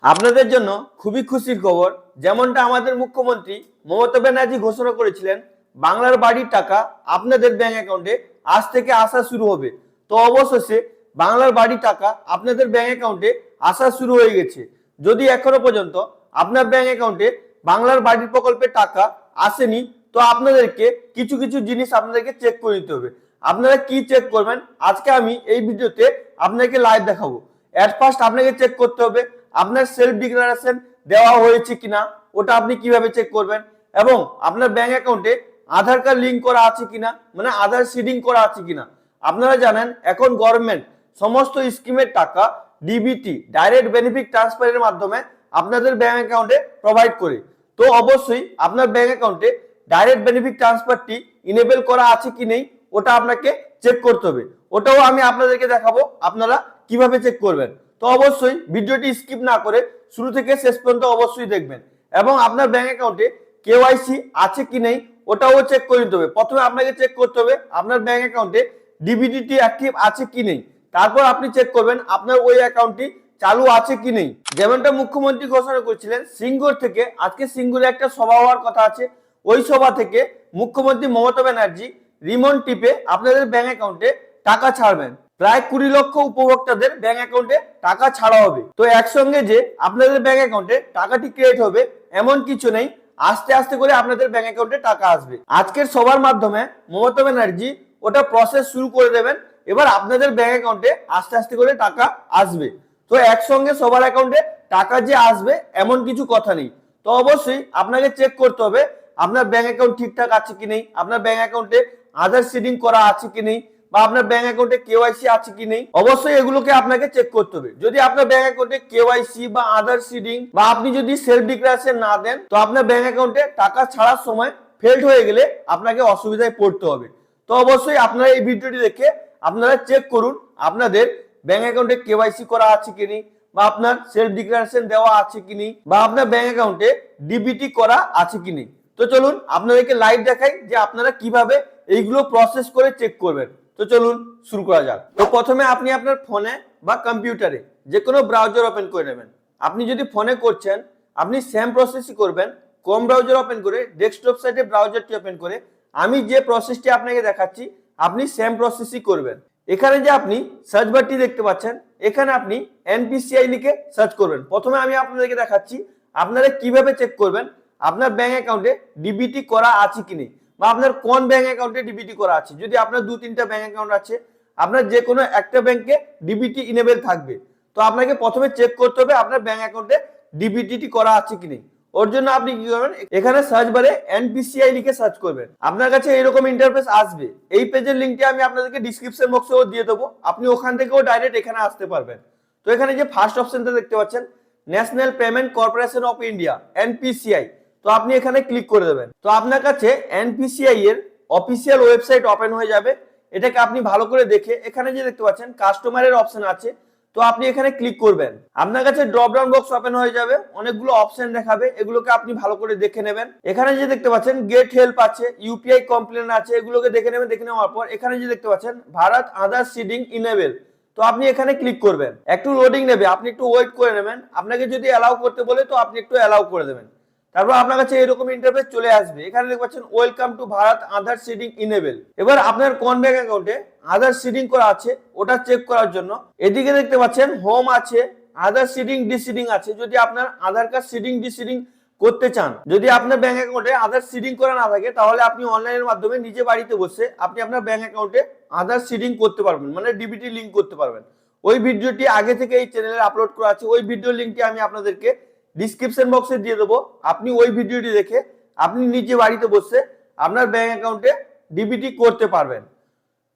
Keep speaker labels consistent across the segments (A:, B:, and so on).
A: আপনাদের জন্য খুবই খুশির খবর। যেমনটা আমাদের মুখ্যমন্ত্রী মমতা ব্যানার্জি ঘোষণা করেছিলেন, বাংলার বাড়ির টাকা আপনাদের ব্যাংক অ্যাকাউন্টে আজ থেকে আসা শুরু হবে। তো অবশেষে বাংলার বাড়ির টাকা আপনাদের ব্যাংক অ্যাকাউন্টে আসা শুরু হয়ে গেছে। যদি এখনো পর্যন্ত আপনার ব্যাংক অ্যাকাউন্টে বাংলার বাড়ির প্রকল্পের টাকা আসেনি, তো আপনাদেরকে কিছু কিছু জিনিস আপনাদেরকে চেক করে নিতে হবে। আপনারা কি চেক করবেন আজকে আমি এই ভিডিওতে আপনাকে লাইভ দেখাবো। এট ফার্স্ট আপনাকে চেক করতে হবে আপনার সেলফ ডিক্লারেশন দেওয়া হয়েছে কিনা, ওটা আপনি কিভাবে চেক করবেন, এবং আপনার ব্যাংক অ্যাকাউন্টে আধার কার্ড লিঙ্ক করা আছে কিনা, মানে আধার সিডিং করা আছে কিনা। আপনারা জানেন এখন গভর্নমেন্ট সমস্ত স্কিমের টাকা ডিবিটি ডাইরেক্ট বেনিফিট ট্রান্সফারের মাধ্যমে আপনাদের ব্যাংক অ্যাকাউন্টে প্রোভাইড করে। তো অবশ্যই আপনার ব্যাংক অ্যাকাউন্টে ডাইরেক্ট বেনিফিট ট্রান্সফারটি ইনেবল করা আছে কি নেই ওটা আপনাকে চেক করতে হবে। ওটাও আমি আপনাদেরকে দেখাবো আপনারা কিভাবে চেক করবেন। তো অবশ্যই ভিডিওটি স্কিপ না করে শুরু থেকে শেষ পর্যন্ত অবশ্যই দেখবেন, এবং আপনার ব্যাংক অ্যাকাউন্টে কেওয়াইসি আছে কি নেই ওটাও চেক করে নিতে হবে। প্রথমে আপনাকে চেক করতে হবে আপনার ব্যাংক অ্যাকাউন্টে ডিবিটি অ্যাক্টিভ আছে কি নেই, তারপর আপনি চেক করবেন আপনার ওই অ্যাকাউন্টটি চালু আছে কি নেই। যেমনটা মুখ্যমন্ত্রী ঘোষণা করেছিলেন, সিঙ্গুর থেকে আজকে সিঙ্গুরে একটা সভা হওয়ার কথা আছে। ওই সভা থেকে মুখ্যমন্ত্রী মমতা ব্যানার্জি রিমোট টিপে আপনাদের ব্যাংক অ্যাকাউন্টে টাকা ছাড়বেন। প্রায় 20 লক্ষ উপভোক্তাদের ব্যাংক অ্যাকাউন্টে টাকা ছাড়া হবে। তো একসঙ্গে যে আপনাদের ব্যাংক অ্যাকাউন্টে টাকাটি ক্রিয়েট হবে এমন কিছু নেই, আস্তে আস্তে করে আপনাদের ব্যাংক অ্যাকাউন্টে টাকা আসবে। আজকের সবার মাধ্যমে মমতা ব্যানার্জি ওটা প্রসেস শুরু করে দেবেন। এবার আপনাদের ব্যাংক অ্যাকাউন্টে আস্তে আস্তে করে টাকা আসবে। তো একসঙ্গে সবার অ্যাকাউন্টে টাকা যে আসবে এমন কিছু কথা নেই। তো অবশ্যই আপনাকে চেক করতে হবে আপনার ব্যাংক অ্যাকাউন্ট ঠিকঠাক আছে কি নেই, আপনার ব্যাংক অ্যাকাউন্টে আধার সিডিং করা আছে কি নেই, বা আপনার ব্যাংক অ্যাকাউন্টে কেওয়াইসি আছে কি নেই। অবশ্যই এগুলোকে আপনাকে চেক করতে হবে। যদি আপনার ব্যাংক অ্যাকাউন্টে কেওয়াইসি বা আধার সিডিং বা আপনি যদি সেলফ ডিক্লারেশন না দেন, তো আপনার ব্যাংক অ্যাকাউন্টে টাকা ছাড়ার সময় ফেল্ড হয়ে গেলে আপনাকে অসুবিধায় পড়তে হবে। তো অবশ্যই আপনারা এই ভিডিওটি দেখে আপনারা চেক করুন আপনাদের ব্যাংক অ্যাকাউন্টে কেওয়াইসি করা আছে কি নেই, বা আপনার সেলফ ডিক্লারেশন দেওয়া আছে কি নেই, বা আপনার ব্যাংক অ্যাকাউন্টে ডিবিটি করা আছে কি নেই। তো চলুন আপনাদেরকে লাইভ দেখাই যে আপনারা কিভাবে এইগুলো প্রসেস করে চেক করবেন। তো চলুন শুরু করা যাক। তো প্রথমে আপনি আপনার ফোনে বা কম্পিউটারে যে কোনো ব্রাউজার ওপেন করে নেবেন। আপনি যদি ফোনে করছেন আপনি সেম প্রসেসই করবেন। ক্রোম ব্রাউজার ওপেন করে ডেস্কটপ সাইটে ব্রাউজারটি ওপেন করে আমি যে প্রসেসটি আপনাকে দেখাচ্ছি আপনি সেম প্রসেসই করবেন। এখানে যে আপনি সার্চ বারটি দেখতে পাচ্ছেন, এখানে আপনি এনপিসিআই লিখে সার্চ করবেন। প্রথমে আমি আপনাদেরকে দেখাচ্ছি আপনারা কিভাবে চেক করবেন আপনার ব্যাংক অ্যাকাউন্টে ডিবিটি করা আছে কি নেই, বা আপনার কোন ব্যাংক অ্যাকাউন্টে ডিবিটি করা আছে। যদি আপনার 2-3টা ব্যাংক অ্যাকাউন্ট আছে, আপনার যে কোনো একটা ব্যাংকে ডিবিটি ইনেবল থাকবে। তো আপনাকে প্রথমে চেক করতে হবে আপনার ব্যাংক অ্যাকাউন্টে ডিবিটি করা আছে কি নেই। ওর জন্য আপনি কি করবেন, এখানে সার্চ বারে এনপিসিআই লিখে সার্চ করবেন। আপনার কাছে এরকম ইন্টারফেস আসবে। এই পেজের লিংকটি আমি আপনাদেরকে ডেসক্রিপশন বক্সেও দিয়ে দেবো, আপনি ওখান থেকেও ডাইরেক্ট এখানে আসতে পারবেন। তো এখানে যে ফার্স্ট অপশনটা দেখতে পাচ্ছেন national payment corporation of India NPCI, তো আপনি এখানে ক্লিক করে দেবেন। তো আপনার কাছে এনপিসিআই এর অফিসিয়াল ওয়েবসাইট ওপেন হয়ে যাবে। এটাকে আপনি ভালো করে দেখে এখানে যে দেখতে পাচ্ছেন কাস্টমারের অপশন আছে, তো আপনি এখানে ক্লিক করবেন। আপনার কাছে ড্রপ ডাউন বক্স ওপেন হয়ে যাবে, অনেকগুলো অপশন দেখাবে, এগুলোকে আপনি ভালো করে দেখে নেবেন। এখানে যে দেখতে পাচ্ছেন গেট হেল্প আছে, ইউপিআই কমপ্লেন আছে, এগুলোকে দেখে নেবেন। দেখে নেওয়ার পর এখানে যে দেখতে পাচ্ছেন ভারত আধার সিডিং ইনেবল, তো আপনি এখানে ক্লিক করবেন। একটু লোডিং নেবে, আপনি একটু ওয়েট করে নেবেন। আপনাকে যদি অ্যালাউ করতে বলে তো আপনি একটু অ্যালাউ করে দেবেন। তারপর আপনার কাছে এরকম ইন্টারফেস চলে আসবে। এখানে দেখতে পাচ্ছেন welcome to Bharat Aadhaar seeding enable. এবার আপনার কোন ব্যাংক অ্যাকাউন্টে আধার সিডিং করা আছে ওটা চেক করার জন্য এদিকে দেখতে পাচ্ছেন হোম আছে, আধার সিডিং ডিসিডিং আছে। যদি আপনার আধার কার্ড সিডিং ডিসিডিং করতে চান, যদি আপনার ব্যাংক অ্যাকাউন্টে আধার সিডিং করা না থাকে, তাহলে আপনি অনলাইনের মাধ্যমে নিজে বাড়িতে বসে আপনি আপনার ব্যাংক অ্যাকাউন্টে আধার সিডিং করতে পারবেন, মানে ডিবিটি লিংক করতে পারবেন। ওই ভিডিওটি আগে থেকে এই চ্যানেলে আপলোড করা আছে, ওই ভিডিও লিংকটি আমি আপনাদেরকে ডিসক্রিপশন বক্সে দিয়ে দেবো। আপনি ওই ভিডিওটি দেখে আপনি নিজে বাড়িতে বসে আপনার ব্যাংক অ্যাকাউন্টে ডিবিটি করতে পারবেন।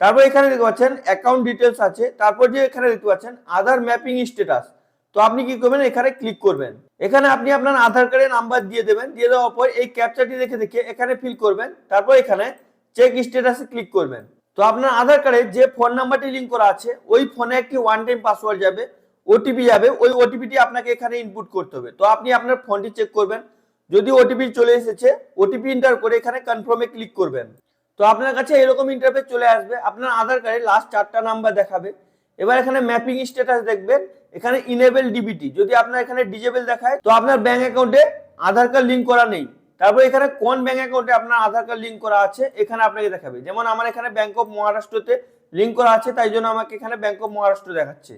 A: তারপর এখানে দেখতে পাচ্ছেন অ্যাকাউন্ট ডিটেলস আছে, তারপর যে এখানে দেখতে পাচ্ছেন আধার ম্যাপিং স্ট্যাটাস, তো আপনি কি করবেন এখানে ক্লিক করবেন। এখানে আপনি আপনার আধার কার্ডের নাম্বার দিয়ে দেবেন। দিয়ে দেওয়ার পর এই ক্যাপচাটি দেখে দেখে এখানে ফিল করবেন। তারপর এখানে চেক স্ট্যাটাসে ক্লিক করবেন। তো আপনার আধার কার্ডে যে ফোন নাম্বারটি লিংক করা আছে ওই ফোনে একটি ওয়ান টাইম পাসওয়ার্ড যাবে, ওটিপি যাবে। ওই ওটিপিটি আপনাকে এখানে ইনপুট করতে হবে। তো আপনি আপনার ফোনটি চেক করবেন, যদি ওটিপি চলে এসেছে ওটিপি এন্টার করে এখানে কনফার্মে ক্লিক করবেন। তো আপনার কাছে এরকম ইন্টারফেস চলে আসবে। আপনার আধার কার্ডে লাস্ট 4টা নাম্বার দেখাবে। এবার এখানে ম্যাপিং স্ট্যাটাস দেখবেন, এখানে ইনেবল ডিবিটি, যদি আপনার এখানে ডিজেবল দেখায় তো আপনার ব্যাংক অ্যাকাউন্টে আধার কার্ড লিঙ্ক করা নেই। তারপর এখানে কোন ব্যাংক অ্যাকাউন্টে আপনার আধার কার্ড লিঙ্ক করা আছে এখানে আপনাকে দেখাবে। যেমন আমার এখানে ব্যাংক অফ মহারাষ্ট্রতে লিঙ্ক করা আছে, তাই জন্য আমাকে এখানে ব্যাংক অফ মহারাষ্ট্র দেখাচ্ছে।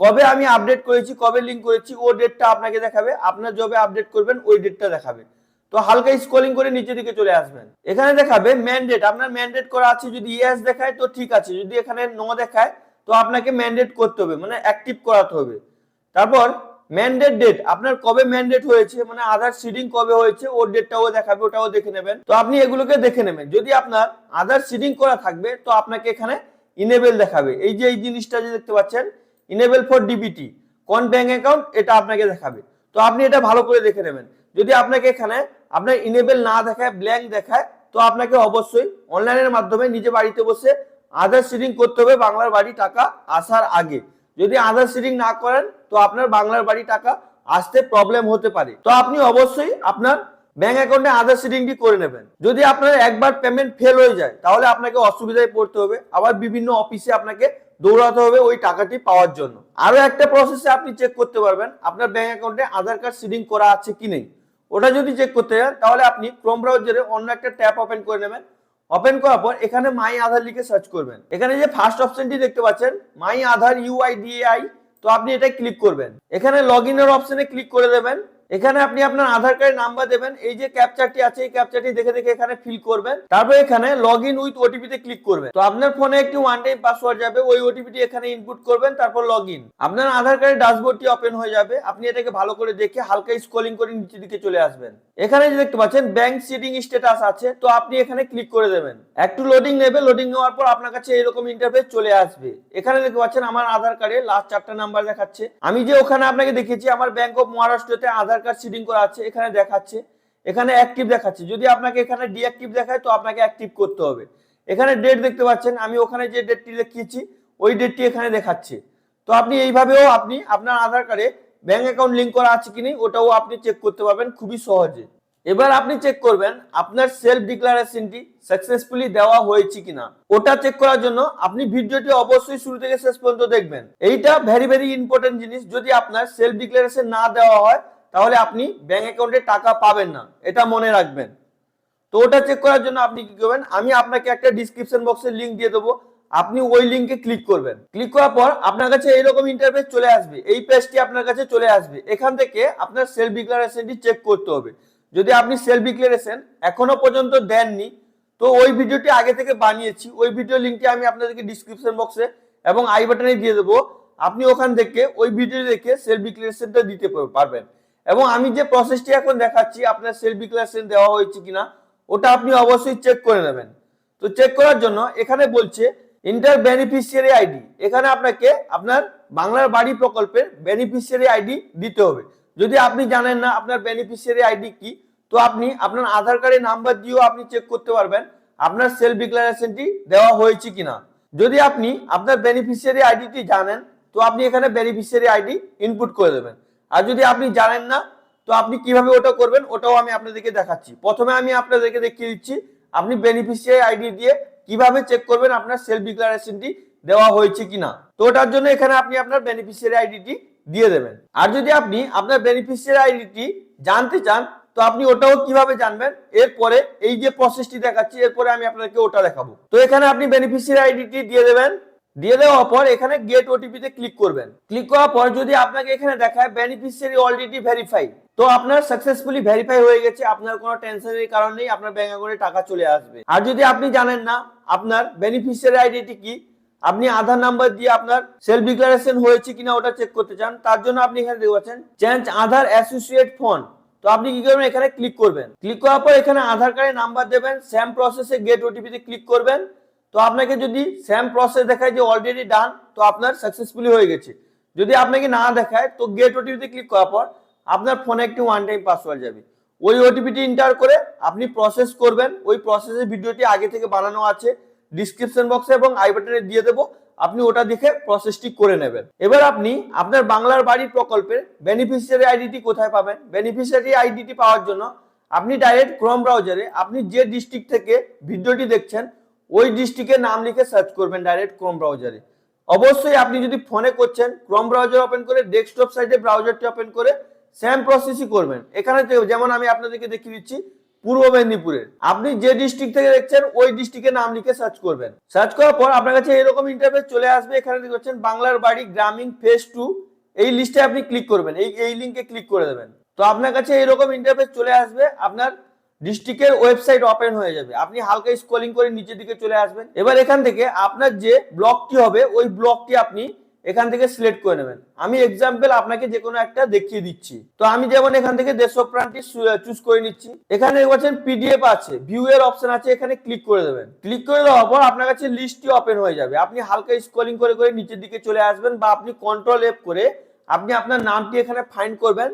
A: কবে আমি আপডেট করেছি, কবে লিঙ্ক করেছি ও ডেটটা আপনাকে দেখাবে, আপনার যবে আপডেট করবেন ওই ডেটটা দেখাবে। তো হালকা স্ক্রলিং করে নিচের দিকে চলে আসবেন, এখানে দেখাবে ম্যান্ডেট, আপনার ম্যান্ডেট করা আছে, যদি ইয়েস দেখায় তো ঠিক আছে, যদি এখানে নো দেখায় তো আপনাকে ম্যান্ডেট করতে হবে, মানে অ্যাক্টিভ করাতে হবে। তারপর ম্যান্ডেট ডেট, আপনার কবে ম্যান্ডেট হয়েছে, মানে আধার সিডিং কবে হয়েছে ওর ডেটটাও দেখাবে, ওটাও দেখে নেবেন। তো আপনি এগুলোকে দেখে নেবেন। যদি আপনার আধার সিডিং করা থাকবে তো আপনাকে এখানে ইনেবল দেখাবে, এই যে এই জিনিসটা যে দেখতে পাচ্ছেন ইনেবল ফর ডিবিটি কোন ব্যাংক অ্যাকাউন্ট, এটা আপনাকে দেখাবে। তো আপনি এটা ভালো করে দেখে নেবেন। যদি আপনাকে এখানে আপনার ইনেবল না দেখায়, ব্ল্যাঙ্ক দেখায়, তো আপনাকে অবশ্যই অনলাইনের মাধ্যমে নিজে বাড়িতে বসে আধার সিডিং করতে হবে বাংলার বাড়ি টাকা আসার আগে। যদি আধার সিডিং না করেন তো আপনার বাংলার বাড়ি টাকা আসতে প্রবলেম হতে পারে। তো আপনি অবশ্যই আপনার ব্যাংক অ্যাকাউন্টে আধার সিডিংটি করে নেবেন। যদি আপনার একবার পেমেন্ট ফেল হয়ে যায় তাহলে আপনাকে অসুবিধায় পড়তে হবে, আবার বিভিন্ন অফিসে আপনাকে দৌড়াতে হবে ওই টাকাটি পাওয়ার জন্য। আরো একটা প্রসেসে আপনি চেক করতে পারবেন আপনার ব্যাংক অ্যাকাউন্টে আধার কার্ড সিডিং করা আছে কি নেই। ওটা যদি চেক করতে চান তাহলে আপনি ক্রোম ব্রাউজারে অন্য একটা ট্যাব ওপেন করে নেবেন। ওপেন করার পর এখানে মাই আধার লিখে সার্চ করবেন। এখানে যে ফার্স্ট অপশনটি দেখতে পাচ্ছেন মাই আধার ইউআইডিএআই, তো আপনি এটা ক্লিক করবেন। এখানে লগ ইনের অপশনে ক্লিক করে দেবেন। এখানে আপনি আপনার আধার কার্ডের নাম্বার দেবেন, এই যে ক্যাপচারটি আছে এই ক্যাপচারটি দেখে দেখে এখানে ফিল করবেন। তারপর এখানে লগ ইন উইথ ওটিপি তে ক্লিক করবেন। তো আপনার ফোনে একটি ওয়ান টাইম পাসওয়ার্ড যাবে, ওই ওটিপিটি এখানে ইনপুট করবেন, তারপর লগ ইন। আপনার আধার কার্ডের ড্যাশবোর্ডটি ওপেন হয়ে যাবে। আপনি এটাকে ভালো করে দেখে হালকা স্ক্রলিং করে নিচের দিকে চলে আসবেন। এখানে যে দেখতে পাচ্ছেন ব্যাংক সিডিং স্ট্যাটাস আছে, তো আপনি এখানে ক্লিক করে দেবেন। একটু লোডিং নেবে, লোডিং নেওয়ার পর আপনার কাছে এরকম ইন্টারফেস চলে আসবে। এখানে দেখতে পাচ্ছেন আমার আধার কার্ডে লাস্ট 4টা নাম্বার দেখাচ্ছে। আমি যে ওখানে আপনাকে দেখিয়েছি আমার ব্যাংক অফ মহারাষ্ট্রতে আধার কার্ড সিডিং করা আছে, এখানে দেখাচ্ছে, এখানে অ্যাক্টিভ দেখাচ্ছে। যদি আপনাকে এখানে ডিঅ্যাক্টিভ দেখায় তো আপনাকে অ্যাক্টিভ করতে হবে। এখানে ডেট দেখতে পাচ্ছেন, আমি ওখানে যে ডেটটি দেখিয়েছি ওই ডেটটি এখানে দেখাচ্ছে। তো আপনি এইভাবেও আপনি আপনার আধার কার্ডে ব্যাংক অ্যাকাউন্ট লিংক করা আছে কিনা ওটাও আপনি চেক করতে পারবেন খুবই সহজে। এবার আপনি চেক করবেন আপনার সেলফ ডিক্লারেশনটি সাকসেসফুলি দেওয়া হয়েছে কিনা। ওটা চেক করার জন্য আপনি ভিডিওটি অবশ্যই শুরু থেকে শেষ পর্যন্ত দেখবেন। এইটা ভেরি ভেরি ইম্পর্টেন্ট জিনিস। যদি আপনার সেলফ ডিক্লারেশন না দেওয়া হয় তাহলে আপনি ব্যাংক অ্যাকাউন্টে টাকা পাবেন না, এটা মনে রাখবেন। তো ওটা চেক করার জন্য আপনি কি করবেন, আমি আপনাকে একটা ডিসক্রিপশন বক্সের লিংক দিয়ে দেবো, আপনি ওই লিংকে ক্লিক করবেন। ক্লিক করার পর আপনার কাছে এইরকম ইন্টারফেস চলে আসবে, এই পেজটি আপনার কাছে চলে আসবে। এখান থেকে আপনার সেলফ ডিক্লারেশনটি চেক করতে হবে। যদি আপনি সেলফ ডিক্লারেশন এখনো পর্যন্ত দেননি তো ওই ভিডিওটি আগে থেকে বানিয়েছি, ওই ভিডিও লিংকটি আমি আপনাদেরকে ডিসক্রিপশন বক্সে এবং আই বাটনে দিয়ে দেবো। আপনি ওখান থেকে ওই ভিডিও দেখে সেলফ ডিক্লারেশনটা দিতে পারবেন। এবং আমি যে প্রসেসটি এখন দেখাচ্ছি আপনার সেলফ ডিক্লারেশন দেওয়া হয়েছে কিনা ওটা আপনি অবশ্যই চেক করে নেবেন। তো চেক করার জন্য এখানে বলছে ইন্টার বেনিফিশিয়ারি আইডি, এখানে আপনাকে আপনার বাংলার বাড়ি প্রকল্পের বেনিফিশিয়ারি আইডি দিতে হবে। যদি আপনি জানেন না আপনার বেনিফিশিয়ারি আইডি কি, তো আপনি আপনার আধার কার্ডের নাম্বার দিয়েও আপনি চেক করতে পারবেন আপনার সেলফ ডিক্লারেশনটি দেওয়া হয়েছে কিনা। যদি আপনি আপনার বেনিফিশিয়ারি আইডিটি জানেন তো আপনি এখানে বেনিফিশিয়ারি আইডি ইনপুট করে দেবেন। আর যদি আপনি জানেন না তো আপনি কিভাবে ওটা করবেন ওটাও আমি আপনাদেরকে দেখাচ্ছি। প্রথমে আমি আপনাদেরকে দেখিয়ে দিচ্ছি আপনি বেনিফিশিয়ারি আইডি দিয়ে কিভাবে চেক করবেন আপনার সেলফ ডিক্লারেশনটি দেওয়া হয়েছে কিনা। তো ওটার জন্য এখানে আপনি আপনার বেনিফিশিয়ারি আইডিটি দিয়ে দেবেন। আর যদি আপনি আপনার বেনিফিশিয়ারি আইডিটি জানতে চান তো আপনি ওটাও কিভাবে জানবেন, এরপরে এই যে প্রসেসটি দেখাচ্ছি এরপরে আমি আপনাদেরকে ওটা দেখাবো। তো এখানে আপনি বেনিফিশিয়ারি আইডিটি দিয়ে দেবেন। দিয়ে দেওয়ার পর এখানে গেট ওটিপি তে ক্লিক করবেন। ক্লিক করার পর যদি আপনাকে এখানে দেখায় বেনিফিশিয়ারি অলরেডি ভেরিফাইড, তো আপনার সাকসেসফুলি ভেরিফাই হয়ে গেছে, আপনার কোনো টেনশনের কারণ নেই, আপনার ব্যাংক অ্যাকাউন্টে টাকা চলে আসবে। আর যদি আপনি জানেন না আপনার বেনিফিশিয়ারি আইডিটি কি, আপনি আধার নাম্বার দিয়ে আপনার সেলফ ডিক্লারেশন হয়েছে কিনা ওটা চেক করতে চান, তার জন্য আপনি এখানে দেখতে পাচ্ছেন চেঞ্জ আধার অ্যাসোসিয়েট ফোন। তো আপনি কি করবেন, এখানে ক্লিক করবেন। ক্লিক করার পর এখানে আধার কার্ডের নাম্বার দেবেন, সেম প্রসেসে গেট ওটিপি তে ক্লিক করবেন। তো আপনাকে যদি সেম প্রসেস দেখায় যে অলরেডি ডান, তো আপনার সাকসেসফুলি হয়ে গেছে। যদি আপনাকে না দেখায় তো গেট ওটিপি তে ক্লিক করার পর আপনার ফোনে একটি ওয়ান টাইম পাসওয়ার্ড যাবে, ওই ওটিপিটি এন্টার করে আপনি প্রসেস করবেন। ওই প্রসেসের ভিডিওটি আগে থেকে বানানো আছে ডিসক্রিপশন বক্সে এবং আই বাটনে দিয়ে দেবো, আপনি ওটা দেখে প্রসেসটি করে নেবেন। এবার আপনি আপনার বাংলার বাড়ি প্রকল্পের বেনিফিশিয়ারি আইডিটি কোথায় পাবেন। বেনিফিশিয়ারি আইডিটি পাওয়ার জন্য আপনি ডাইরেক্ট ক্রোম ব্রাউজারে আপনি যে ডিস্ট্রিক্ট থেকে ভিডিওটি দেখছেন ওই ডিস্ট্রিক্টের নাম লিখে সার্চ করবেন ডাইরেক্ট ক্রোম ব্রাউজারে। অবশ্যই আপনি যদি ফোনে করছেন ক্রোম ব্রাউজার ওপেন করে ডেস্কটপ সাইডে ব্রাউজারটি ওপেন করে সেম প্রসেসই করবেন। এখানে যেমন আমি আপনাদেরকে দেখিয়ে দিচ্ছি পূর্ব মেদিনীপুরের, আপনি যে ডিস্ট্রিক্ট থেকে দেখছেন ওই ডিস্ট্রিক্টের নাম লিখে সার্চ করবেন। সার্চ করার পর আপনার কাছে এরকম ইন্টারফেস চলে আসবে। এখানে দেখতে পাচ্ছেন বাংলার বাড়ি গ্রামীণ ফেজ 2, এই লিস্টে আপনি ক্লিক করবেন, এই লিংকে ক্লিক করে দেবেন। তো আপনার কাছে এরকম ইন্টারফেস চলে আসবে, আপনার ডিস্ট্রিক্টের ওয়েবসাইট ওপেন হয়ে যাবে। আপনি হালকা স্ক্রলিং করে নিচের দিকে চলে আসবেন। এবার এখান থেকে আপনার যে ব্লকটি হবে ওই ব্লকটি আপনি এখান থেকে সিলেক্ট করে নেবেন। আমি এক্সাম্পল আপনাকে যে কোনো একটা দেখিয়ে দিচ্ছি। তো আমি যেমন এখান থেকে দেশপ্রাণটি চুজ করে নিচ্ছি। এখানে দেখছেন পিডিএফ আছে, ভিউ এর অপশন আছে, এখানে ক্লিক করে দেবেন। ক্লিক করে দেওয়ার পর আপনার কাছে লিস্টটি ওপেন হয়ে যাবে। আপনি হালকা স্ক্রলিং করে করে নিচের দিকে চলে আসবেন, বা আপনি কন্ট্রোল এফ করে আপনি আপনার নামটি এখানে ফাইন্ড করবেন।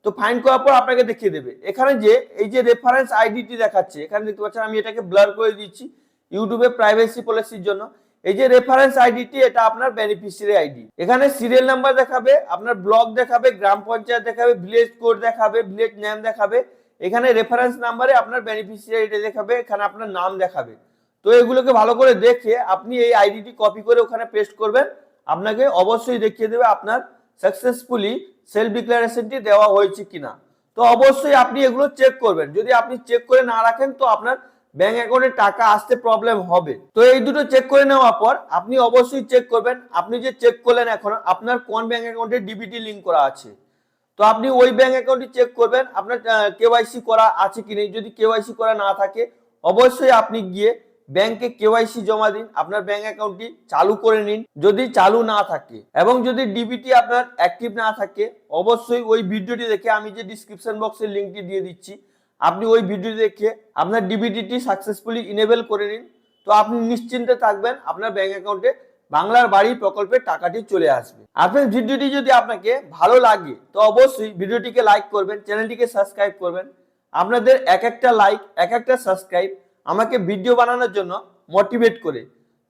A: তো ফাইন্ড করার পর আপনাকে দেখিয়ে দেবে এখানে যে এই যে রেফারেন্স আইডিটি দেখাচ্ছে, এখানে দেখতে পাচ্ছেন আমি এটাকে ব্লার করে দিচ্ছি ইউটিউবে প্রাইভেসি পলিসির জন্য। এই যে রেফারেন্স আইডিটি এটা আপনার বেনিফিশিয়ারি আইডি। এখানে সিরিয়াল নাম্বার দেখাবে, আপনার ব্লক দেখাবে, গ্রাম পঞ্চায়েত দেখাবে, ভিলেজ কোড দেখাবে, ভিলেজ নেম দেখাবে। এখানে রেফারেন্স নাম্বারে আপনার বেনিফিশিয়ারি দেখাবে, এখানে আপনার নাম দেখাবে। তো এগুলোকে ভালো করে দেখে আপনি এই আইডিটি কপি করে ওখানে পেস্ট করবেন। আপনাকে অবশ্যই দেখিয়ে দেবে আপনার সাকসেসফুলি সেলফ ডিক্লারেশনটি দেওয়া হয়েছে কিনা। তো অবশ্যই আপনি এগুলো চেক করবেন। যদি আপনি চেক করে না রাখেন তো আপনার ব্যাংক অ্যাকাউন্টে টাকা আসতে প্রবলেম হবে। তো এই দুটো চেক করে নেওয়ার পর আপনি অবশ্যই চেক করবেন আপনি যে চেক করলেন এখন আপনার কোন ব্যাংক অ্যাকাউন্টে ডিবিটি লিংক করা আছে। তো আপনি ওই ব্যাংক অ্যাকাউন্টটি চেক করবেন আপনার কেওয়াইসি করা আছে কি নেই। যদি কেওয়াইসি করা না থাকে অবশ্যই আপনি গিয়ে ব্যাংকে কেওয়াইসি জমা দিন, আপনার ব্যাংক অ্যাকাউন্টটি চালু করে নিন যদি চালু না থাকে। এবং যদি ডিবিটি আপনার অ্যাক্টিভ না থাকে অবশ্যই ওই ভিডিওটি দেখে আমি যে ডিসক্রিপশন বক্সের লিংকটি দিয়ে দিচ্ছি আপনি ওই ভিডিও দেখে আপনার ডিবিটিটি সাকসেসফুলি ইনেবল করে নিন। তো আপনি নিশ্চিন্তে থাকবেন আপনার ব্যাংক অ্যাকাউন্টে বাংলার বাড়ি প্রকল্পের টাকাটি চলে আসবে। আপনার ভিডিওটি যদি আপনাকে ভালো লাগে তো অবশ্যই ভিডিওটিকে লাইক করবেন, চ্যানেলটিকে সাবস্ক্রাইব করবেন। আপনাদের এক একটা লাইক এক একটা সাবস্ক্রাইব আমাকে ভিডিও বানানোর জন্য মোটিভেট করে,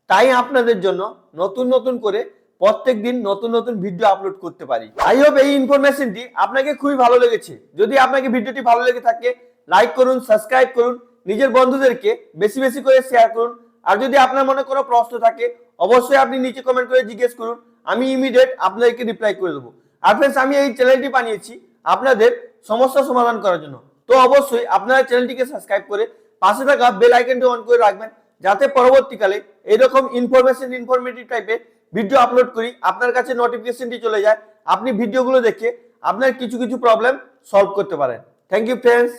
A: তাই আপনাদের জন্য নতুন নতুন করে প্রত্যেকদিন নতুন নতুন ভিডিও আপলোড করতে পারি। আই হোপ এই ইনফরমেশনটি আপনাকে খুবই ভালো লেগেছে। যদি আপনাকে ভিডিওটি ভালো লেগে থাকে লাইক করুন, সাবস্ক্রাইব করুন, নিজের বন্ধুদেরকে বেশি বেশি করে শেয়ার করুন। আর যদি আপনার মনে কোনো প্রশ্ন থাকে অবশ্যই আপনি নিচে কমেন্ট করে জিজ্ঞেস করুন, আমি ইমিডিয়েট আপনাদেরকে রিপ্লাই করে দেবো। আর ফ্রেন্ডস আমি এই চ্যানেলটি বানিয়েছি আপনাদের সমস্যা সমাধান করার জন্য। তো অবশ্যই আপনারা চ্যানেলটিকে সাবস্ক্রাইব করে পাশে থাকা বেল আইকনটি অন করে রাখবেন, যাতে পরবর্তীকালে এরকম ইনফরমেটিভ টাইপের ভিডিও আপলোড করি আপনার কাছে নোটিফিকেশনটি চলে যায়, আপনি ভিডিওগুলো দেখে আপনার কিছু কিছু প্রবলেম সলভ করতে পারেন। Thank you friends.